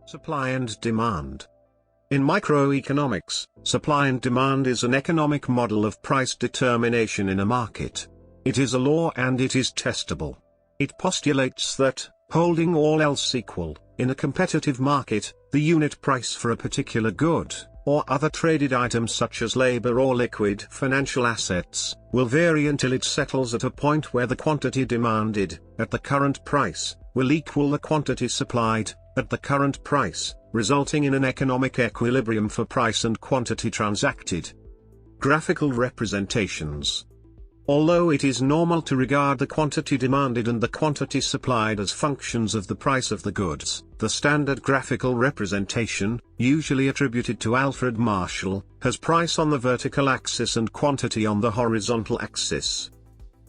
Supply and demand. In microeconomics, supply and demand is an economic model of price determination in a market. It is a law and it is testable. It postulates that, holding all else equal, in a competitive market, the unit price for a particular good, or other traded items such as labor or liquid financial assets, will vary until it settles at a point where the quantity demanded, at the current price, will equal the quantity supplied, at the current price, resulting in an economic equilibrium for price and quantity transacted. Graphical representations. Although it is normal to regard the quantity demanded and the quantity supplied as functions of the price of the goods, the standard graphical representation, usually attributed to Alfred Marshall, has price on the vertical axis and quantity on the horizontal axis.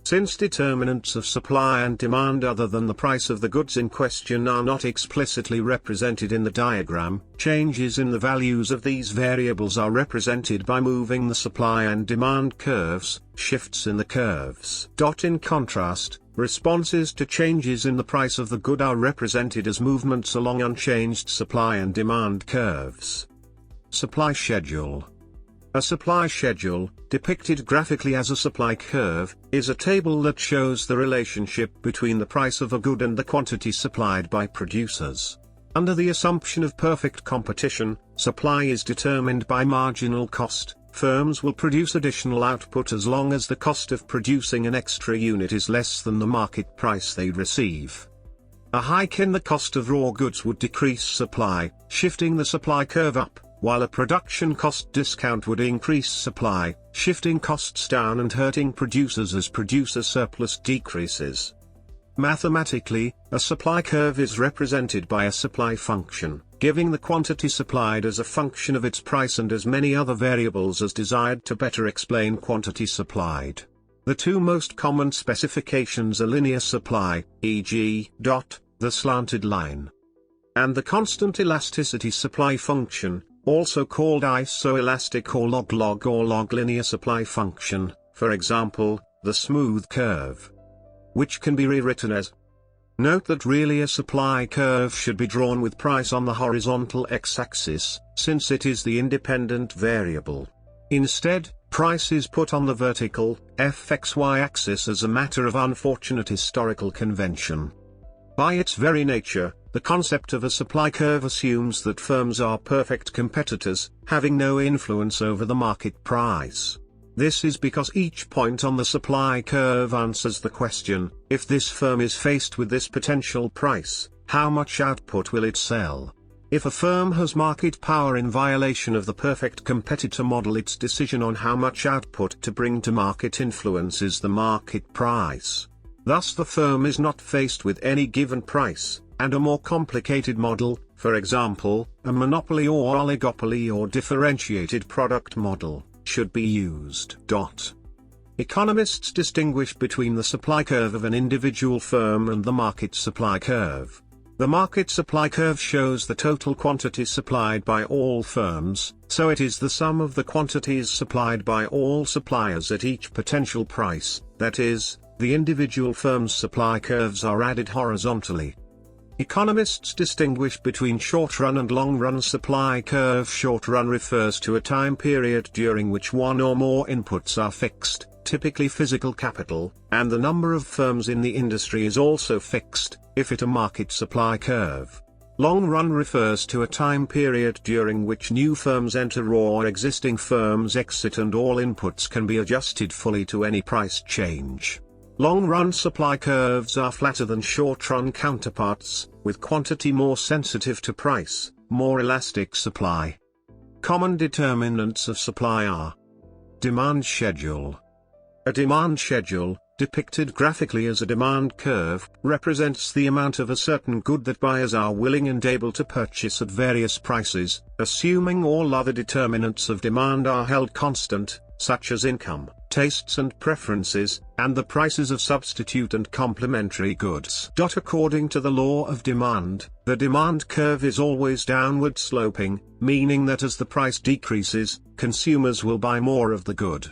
Since determinants of supply and demand other than the price of the goods in question are not explicitly represented in the diagram, changes in the values of these variables are represented by moving the supply and demand curves, shifts in the curves. In contrast, responses to changes in the price of the good are represented as movements along unchanged supply and demand curves. Supply schedule. A supply schedule, depicted graphically as a supply curve, is a table that shows the relationship between the price of a good and the quantity supplied by producers. Under the assumption of perfect competition, supply is determined by marginal cost. Firms will produce additional output as long as the cost of producing an extra unit is less than the market price they receive. A hike in the cost of raw goods would decrease supply, shifting the supply curve up, while a production cost discount would increase supply, shifting costs down and hurting producers as producer surplus decreases. Mathematically, a supply curve is represented by a supply function, giving the quantity supplied as a function of its price and as many other variables as desired to better explain quantity supplied. The two most common specifications are linear supply, e.g., the slanted line, and the constant elasticity supply function, also called isoelastic or log or log linear supply function, for example, the smooth curve, which can be rewritten as. Note that really a supply curve should be drawn with price on the horizontal x-axis, since it is the independent variable. Instead, price is put on the vertical, fxy axis as a matter of unfortunate historical convention. By its very nature, the concept of a supply curve assumes that firms are perfect competitors, having no influence over the market price. This is because each point on the supply curve answers the question, if this firm is faced with this potential price, how much output will it sell? If a firm has market power in violation of the perfect competitor model, its decision on how much output to bring to market influences the market price. Thus the firm is not faced with any given price, and a more complicated model, for example, a monopoly or oligopoly or differentiated product model, should be used. Economists distinguish between the supply curve of an individual firm and the market supply curve. The market supply curve shows the total quantity supplied by all firms, so it is the sum of the quantities supplied by all suppliers at each potential price, that is, the individual firm's supply curves are added horizontally. Economists distinguish between short-run and long-run supply curve. Short-run refers to a time period during which one or more inputs are fixed, typically physical capital, and the number of firms in the industry is also fixed, if it a market supply curve. Long-run refers to a time period during which new firms enter or existing firms exit and all inputs can be adjusted fully to any price change. Long-run supply curves are flatter than short-run counterparts, with quantity more sensitive to price, more elastic supply. Common determinants of supply are. Demand schedule. A demand schedule, depicted graphically as a demand curve, represents the amount of a certain good that buyers are willing and able to purchase at various prices, assuming all other determinants of demand are held constant, such as income, tastes and preferences, and the prices of substitute and complementary goods. According to the law of demand, the demand curve is always downward sloping, meaning that as the price decreases, consumers will buy more of the good.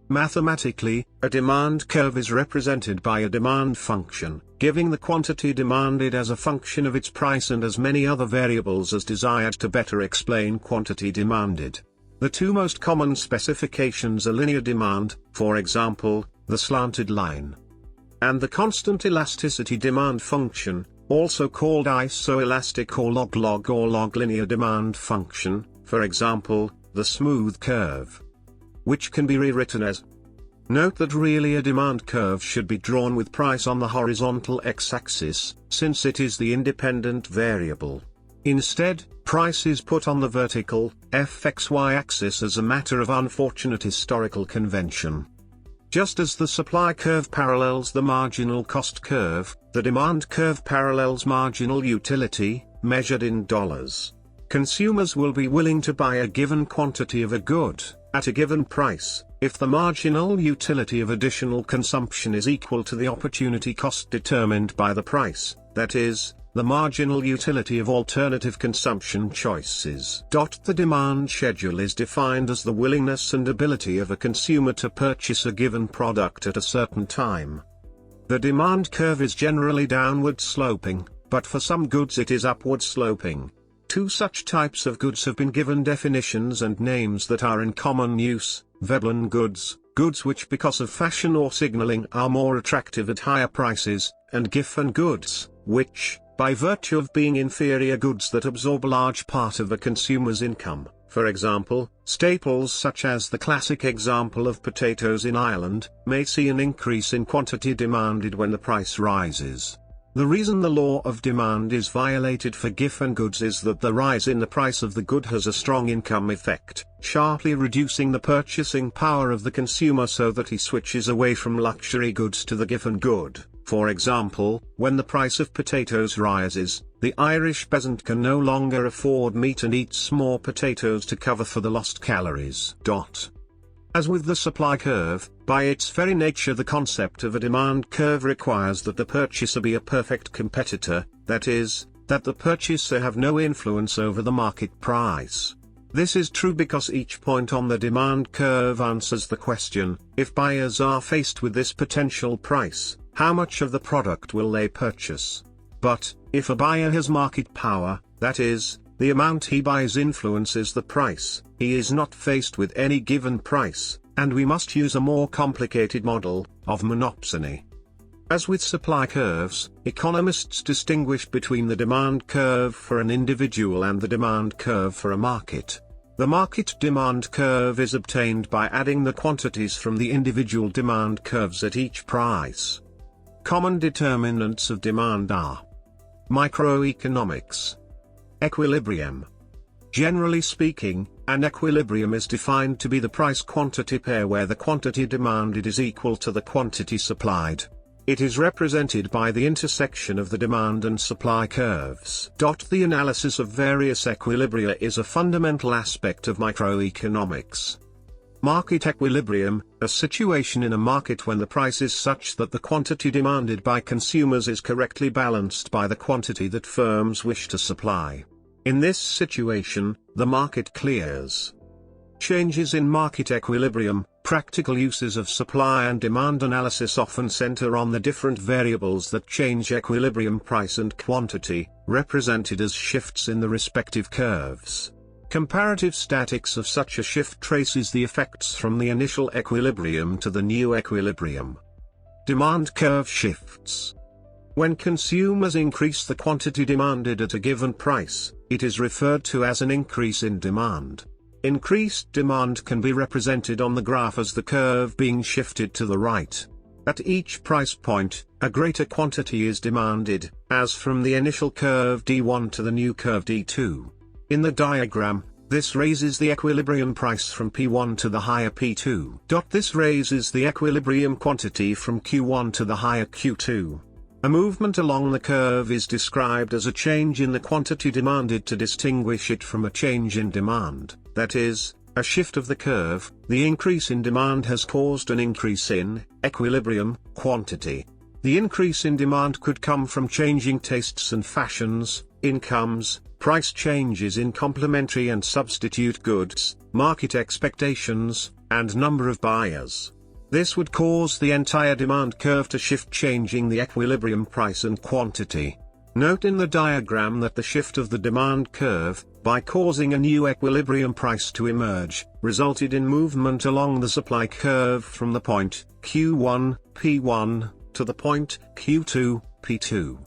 Mathematically, a demand curve is represented by a demand function, giving the quantity demanded as a function of its price and as many other variables as desired to better explain quantity demanded. The two most common specifications are linear demand, for example, the slanted line, and the constant elasticity demand function, also called isoelastic or log-log or log-linear demand function, for example, the smooth curve, which can be rewritten as. Note that really a demand curve should be drawn with price on the horizontal x-axis, since it is the independent variable. Instead, price is put on the vertical, fxy axis as a matter of unfortunate historical convention. Just as the supply curve parallels the marginal cost curve, the demand curve parallels marginal utility, measured in dollars. Consumers will be willing to buy a given quantity of a good, at a given price, if the marginal utility of additional consumption is equal to the opportunity cost determined by the price, that is, the marginal utility of alternative consumption choices. The demand schedule is defined as the willingness and ability of a consumer to purchase a given product at a certain time. The demand curve is generally downward sloping, but for some goods it is upward sloping. Two such types of goods have been given definitions and names that are in common use: Veblen goods, goods which because of fashion or signaling are more attractive at higher prices, and Giffen goods, which, by virtue of being inferior goods that absorb a large part of the consumer's income, for example, staples such as the classic example of potatoes in Ireland, may see an increase in quantity demanded when the price rises. The reason the law of demand is violated for Giffen goods is that the rise in the price of the good has a strong income effect, sharply reducing the purchasing power of the consumer so that he switches away from luxury goods to the Giffen good. For example, when the price of potatoes rises, the Irish peasant can no longer afford meat and eats more potatoes to cover for the lost calories. As with the supply curve, by its very nature the concept of a demand curve requires that the purchaser be a perfect competitor, that is, that the purchaser have no influence over the market price. This is true because each point on the demand curve answers the question: if buyers are faced with this potential price, how much of the product will they purchase? But, if a buyer has market power, that is, the amount he buys influences the price, he is not faced with any given price, and we must use a more complicated model of monopsony. As with supply curves, economists distinguish between the demand curve for an individual and the demand curve for a market. The market demand curve is obtained by adding the quantities from the individual demand curves at each price. Common determinants of demand are: microeconomics, equilibrium. Generally speaking, an equilibrium is defined to be the price-quantity pair where the quantity demanded is equal to the quantity supplied. It is represented by the intersection of the demand and supply curves. The analysis of various equilibria is a fundamental aspect of microeconomics. Market equilibrium, a situation in a market when the price is such that the quantity demanded by consumers is correctly balanced by the quantity that firms wish to supply. In this situation, the market clears. Changes in market equilibrium. Practical uses of supply and demand analysis often center on the different variables that change equilibrium: price and quantity, represented as shifts in the respective curves. Comparative statics of such a shift traces the effects from the initial equilibrium to the new equilibrium. Demand curve shifts. When consumers increase the quantity demanded at a given price, it is referred to as an increase in demand. Increased demand can be represented on the graph as the curve being shifted to the right. At each price point, a greater quantity is demanded, as from the initial curve D1 to the new curve D2. In the diagram, this raises the equilibrium price from P1 to the higher P2. This raises the equilibrium quantity from Q1 to the higher Q2. A movement along the curve is described as a change in the quantity demanded to distinguish it from a change in demand, that is, a shift of the curve. The increase in demand has caused an increase in equilibrium quantity. The increase in demand could come from changing tastes and fashions, incomes, price changes in complementary and substitute goods, market expectations, and number of buyers. This would cause the entire demand curve to shift, changing the equilibrium price and quantity. Note in the diagram that the shift of the demand curve, by causing a new equilibrium price to emerge, resulted in movement along the supply curve from the point Q1, P1, to the point Q2, P2.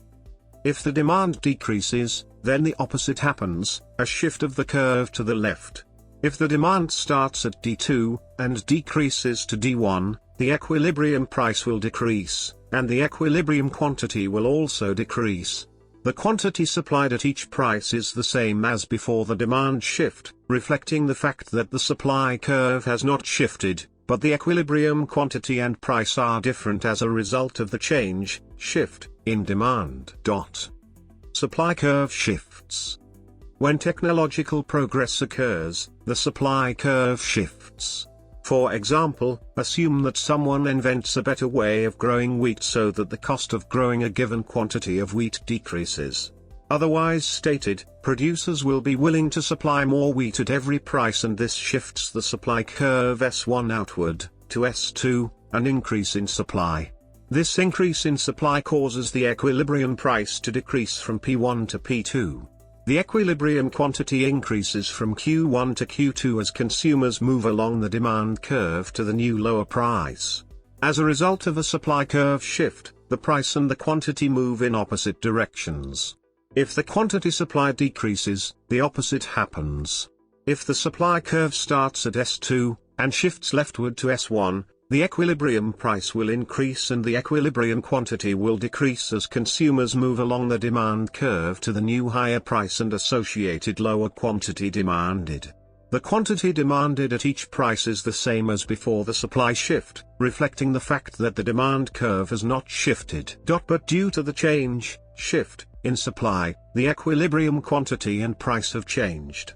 If the demand decreases, then the opposite happens, a shift of the curve to the left. If the demand starts at D2, and decreases to D1, the equilibrium price will decrease, and the equilibrium quantity will also decrease. The quantity supplied at each price is the same as before the demand shift, reflecting the fact that the supply curve has not shifted, but the equilibrium quantity and price are different as a result of the shift, in demand. Supply curve shifts. When technological progress occurs, the supply curve shifts. For example, assume that someone invents a better way of growing wheat so that the cost of growing a given quantity of wheat decreases. Otherwise stated, producers will be willing to supply more wheat at every price, and this shifts the supply curve S1 outward, to S2, an increase in supply. This increase in supply causes the equilibrium price to decrease from P1 to P2. The equilibrium quantity increases from Q1 to Q2 as consumers move along the demand curve to the new lower price. As a result of a supply curve shift, the price and the quantity move in opposite directions. If the quantity supplied decreases, the opposite happens. If the supply curve starts at S2, and shifts leftward to S1, the equilibrium price will increase and the equilibrium quantity will decrease as consumers move along the demand curve to the new higher price and associated lower quantity demanded. The quantity demanded at each price is the same as before the supply shift, reflecting the fact that the demand curve has not shifted. But due to the shift, in supply, the equilibrium quantity and price have changed.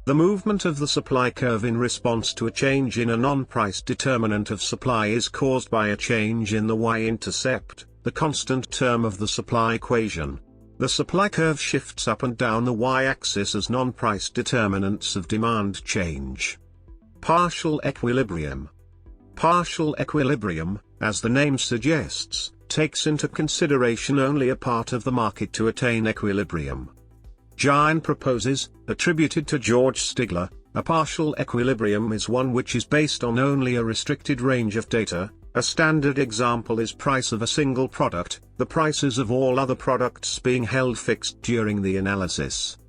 The movement of the supply curve in response to a change in a non-price determinant of supply is caused by a change in the y-intercept, the constant term of the supply equation. The supply curve shifts up and down the y-axis as non-price determinants of demand change. Partial equilibrium. Partial equilibrium, as the name suggests, takes into consideration only a part of the market to attain equilibrium. Gine proposes, attributed to George Stigler, a partial equilibrium is one which is based on only a restricted range of data. A standard example is price of a single product, the prices of all other products being held fixed during the analysis.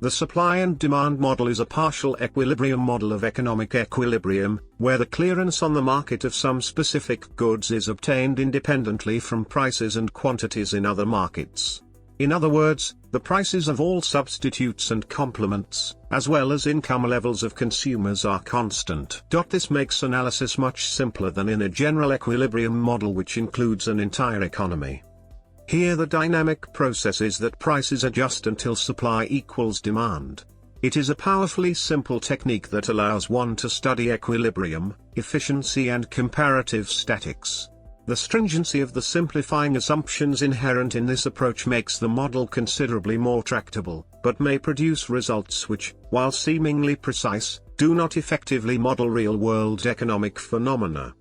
The supply and demand model is a partial equilibrium model of economic equilibrium, where the clearance on the market of some specific goods is obtained independently from prices and quantities in other markets. In other words, the prices of all substitutes and complements, as well as income levels of consumers, are constant. This makes analysis much simpler than in a general equilibrium model which includes an entire economy. Here the dynamic process is that prices adjust until supply equals demand. It is a powerfully simple technique that allows one to study equilibrium, efficiency and comparative statics. The stringency of the simplifying assumptions inherent in this approach makes the model considerably more tractable, but may produce results which, while seemingly precise, do not effectively model real-world economic phenomena.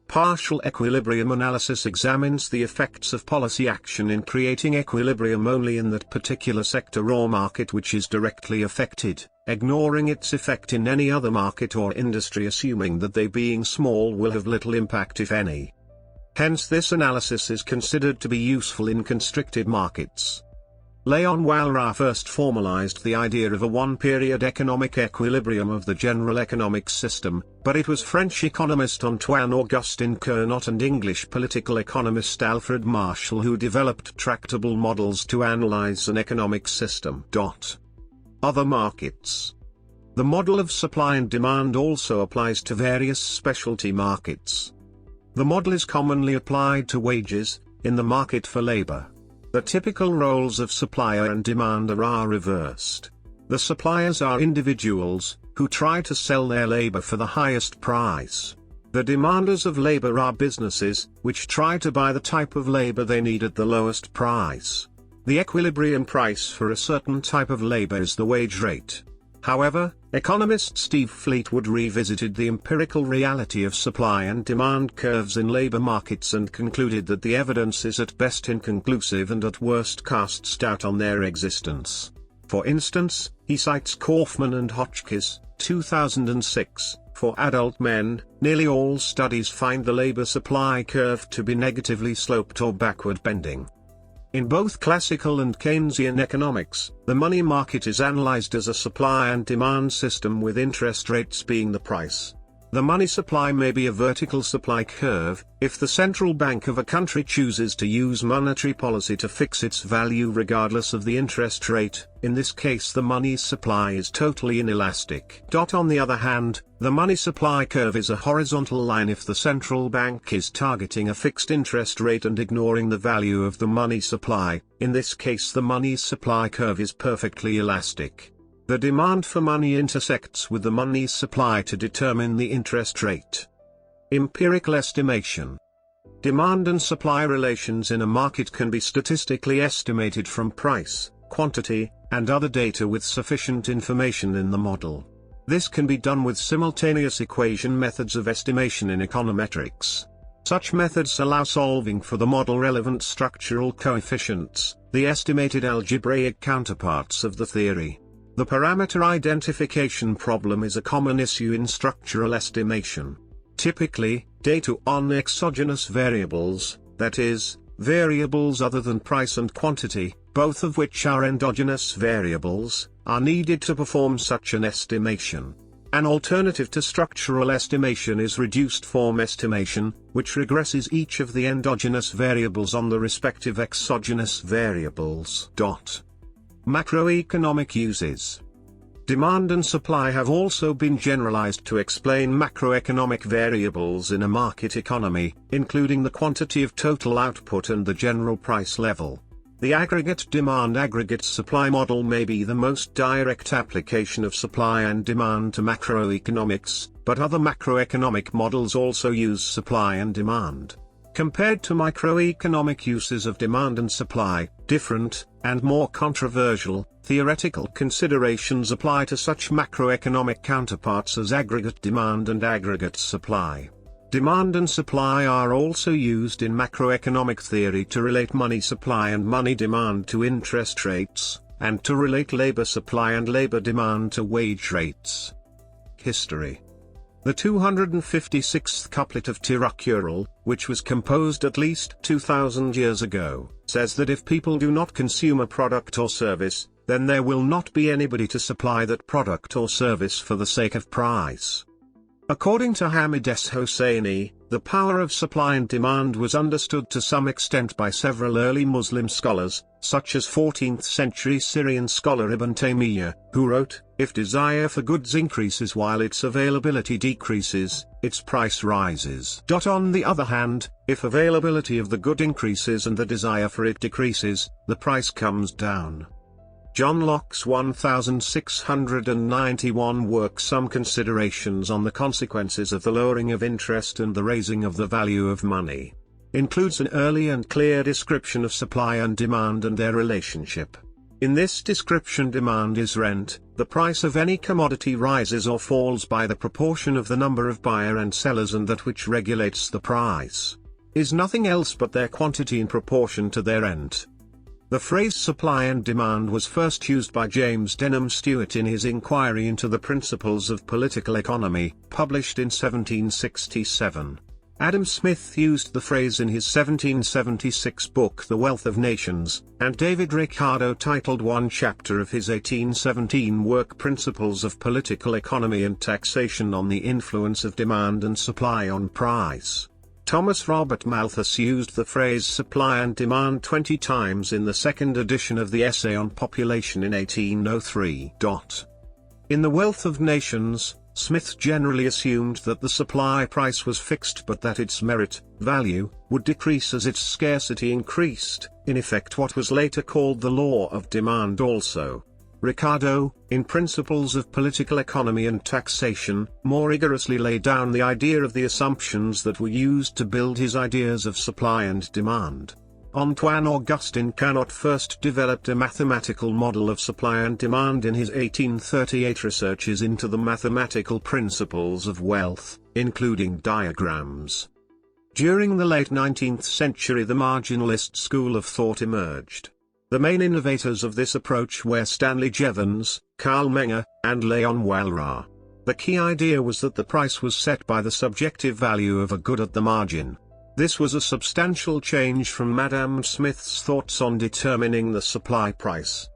Partial equilibrium analysis examines the effects of policy action in creating equilibrium only in that particular sector or market which is directly affected, ignoring its effect in any other market or industry, assuming that they, being small, will have little impact if any. Hence this analysis is considered to be useful in constricted markets. Léon Walras first formalized the idea of a one-period economic equilibrium of the general economic system, but it was French economist Antoine-Augustin Cournot and English political economist Alfred Marshall who developed tractable models to analyze an economic system. Other markets. The model of supply and demand also applies to various specialty markets. The model is commonly applied to wages, in the market for labor. The typical roles of supplier and demander are reversed. The suppliers are individuals, who try to sell their labor for the highest price. The demanders of labor are businesses, which try to buy the type of labor they need at the lowest price. The equilibrium price for a certain type of labor is the wage rate. However, Economist Steve Fleetwood revisited the empirical reality of supply and demand curves in labor markets and concluded that the evidence is at best inconclusive and at worst casts doubt on their existence. For instance, he cites Kaufman and Hotchkiss, 2006, for adult men. Nearly all studies find the labor supply curve to be negatively sloped or backward bending. In both classical and Keynesian economics, the money market is analyzed as a supply and demand system with interest rates being the price. The money supply may be a vertical supply curve, if the central bank of a country chooses to use monetary policy to fix its value regardless of the interest rate. In this case, the money supply is totally inelastic. On the other hand, the money supply curve is a horizontal line if the central bank is targeting a fixed interest rate and ignoring the value of the money supply. In this case, the money supply curve is perfectly elastic. The demand for money intersects with the money supply to determine the interest rate. Empirical estimation. Demand and supply relations in a market can be statistically estimated from price, quantity, and other data with sufficient information in the model. This can be done with simultaneous equation methods of estimation in econometrics. Such methods allow solving for the model-relevant structural coefficients, the estimated algebraic counterparts of the theory. The parameter identification problem is a common issue in structural estimation. Typically, data on exogenous variables, that is, variables other than price and quantity, both of which are endogenous variables, are needed to perform such an estimation. An alternative to structural estimation is reduced form estimation, which regresses each of the endogenous variables on the respective exogenous variables. Macroeconomic uses. Demand and supply have also been generalized to explain macroeconomic variables in a market economy, including the quantity of total output and the general price level. The aggregate demand-aggregate supply model may be the most direct application of supply and demand to macroeconomics, but other macroeconomic models also use supply and demand. Compared to microeconomic uses of demand and supply, different, and more controversial, theoretical considerations apply to such macroeconomic counterparts as aggregate demand and aggregate supply. Demand and supply are also used in macroeconomic theory to relate money supply and money demand to interest rates, and to relate labor supply and labor demand to wage rates. History. The 256th couplet of Tirukkural, which was composed at least 2,000 years ago, says that if people do not consume a product or service, then there will not be anybody to supply that product or service for the sake of price. According to Hamid S. Hosseini, the power of supply and demand was understood to some extent by several early Muslim scholars, such as 14th-century Syrian scholar Ibn Taymiyyah, who wrote, "If desire for goods increases while its availability decreases, its price rises." On the other hand, if availability of the good increases and the desire for it decreases, the price comes down. John Locke's 1691 work Some Considerations on the Consequences of the Lowering of Interest and the Raising of the Value of Money includes an early and clear description of supply and demand and their relationship. In this description, demand is rent, the price of any commodity rises or falls by the proportion of the number of buyer and sellers, and that which regulates the price is nothing else but their quantity in proportion to their rent. The phrase supply and demand was first used by James Denham Stewart in his Inquiry into the Principles of Political Economy, published in 1767. Adam Smith used the phrase in his 1776 book The Wealth of Nations, and David Ricardo titled one chapter of his 1817 work Principles of Political Economy and Taxation on the Influence of Demand and Supply on Price. Thomas Robert Malthus used the phrase supply and demand 20 times in the second edition of the Essay on Population in 1803. In The Wealth of Nations, Smith generally assumed that the supply price was fixed but that its merit, value, would decrease as its scarcity increased, in effect what was later called the law of demand also. Ricardo, in Principles of Political Economy and Taxation, more rigorously laid down the idea of the assumptions that were used to build his ideas of supply and demand. Antoine Augustin Carnot first developed a mathematical model of supply and demand in his 1838 researches into the mathematical principles of wealth, including diagrams. During the late 19th century, the marginalist school of thought emerged. The main innovators of this approach were Stanley Jevons, Carl Menger, and Leon Walras. The key idea was that the price was set by the subjective value of a good at the margin. This was a substantial change from Adam Smith's thoughts on determining the supply price.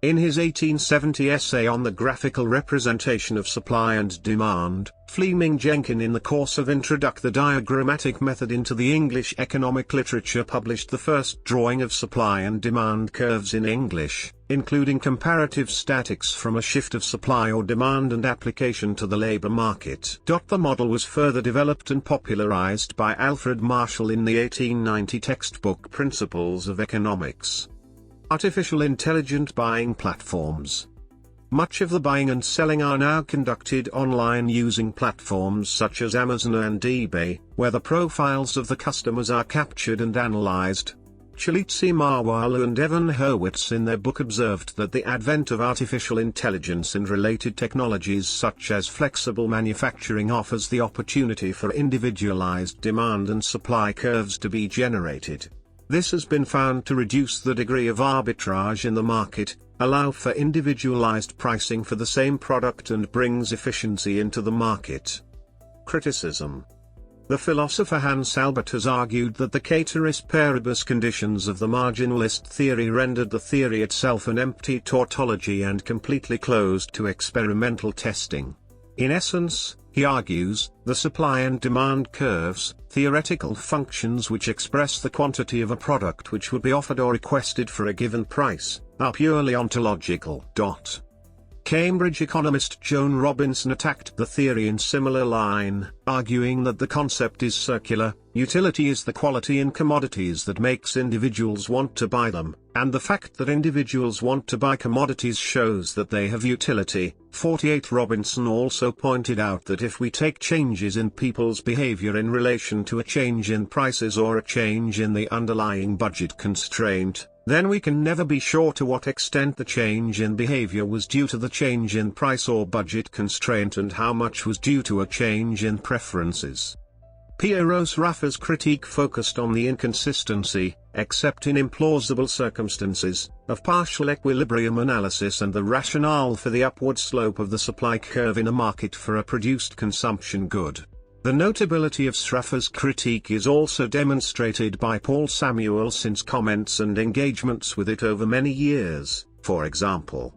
In his 1870 essay on the graphical representation of supply and demand, Fleming Jenkin, in the course of Introduct the diagrammatic method into the English economic literature, published the first drawing of supply and demand curves in English, including comparative statics from a shift of supply or demand and application to the labor market. The model was further developed and popularized by Alfred Marshall in the 1890 textbook Principles of Economics. Artificial intelligent buying platforms. Much of the buying and selling are now conducted online using platforms such as Amazon and eBay, where the profiles of the customers are captured and analyzed. Chalitsi Marwala and Evan Hurwitz in their book observed that the advent of artificial intelligence and related technologies such as flexible manufacturing offers the opportunity for individualized demand and supply curves to be generated. This has been found to reduce the degree of arbitrage in the market, allow for individualized pricing for the same product, and brings efficiency into the market. Criticism. The philosopher Hans Albert has argued that the cateris paribus conditions of the marginalist theory rendered the theory itself an empty tautology and completely closed to experimental testing. In essence, he argues, the supply and demand curves, theoretical functions which express the quantity of a product which would be offered or requested for a given price, are purely ontological. Cambridge economist Joan Robinson attacked the theory in similar line, arguing that the concept is circular, utility is the quality in commodities that makes individuals want to buy them, and the fact that individuals want to buy commodities shows that they have utility. 48 Robinson also pointed out that if we take changes in people's behavior in relation to a change in prices or a change in the underlying budget constraint, then we can never be sure to what extent the change in behavior was due to the change in price or budget constraint and how much was due to a change in preferences. Pieros Raffa's critique focused on the inconsistency, except in implausible circumstances, of partial equilibrium analysis and the rationale for the upward slope of the supply curve in a market for a produced consumption good. The notability of Sraffa's critique is also demonstrated by Paul Samuelson's comments and engagements with it over many years. For example,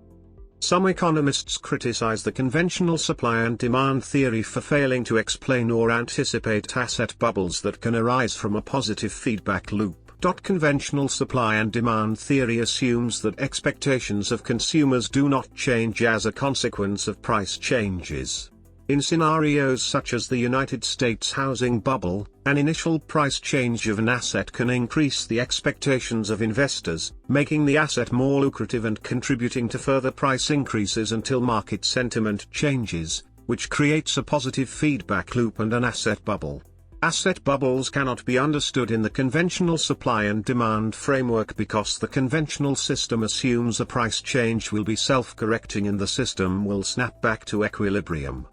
some economists criticize the conventional supply and demand theory for failing to explain or anticipate asset bubbles that can arise from a positive feedback loop. Conventional supply and demand theory assumes that expectations of consumers do not change as a consequence of price changes. In scenarios such as the United States housing bubble, an initial price change of an asset can increase the expectations of investors, making the asset more lucrative and contributing to further price increases until market sentiment changes, which creates a positive feedback loop and an asset bubble. Asset bubbles cannot be understood in the conventional supply and demand framework because the conventional system assumes a price change will be self-correcting and the system will snap back to equilibrium.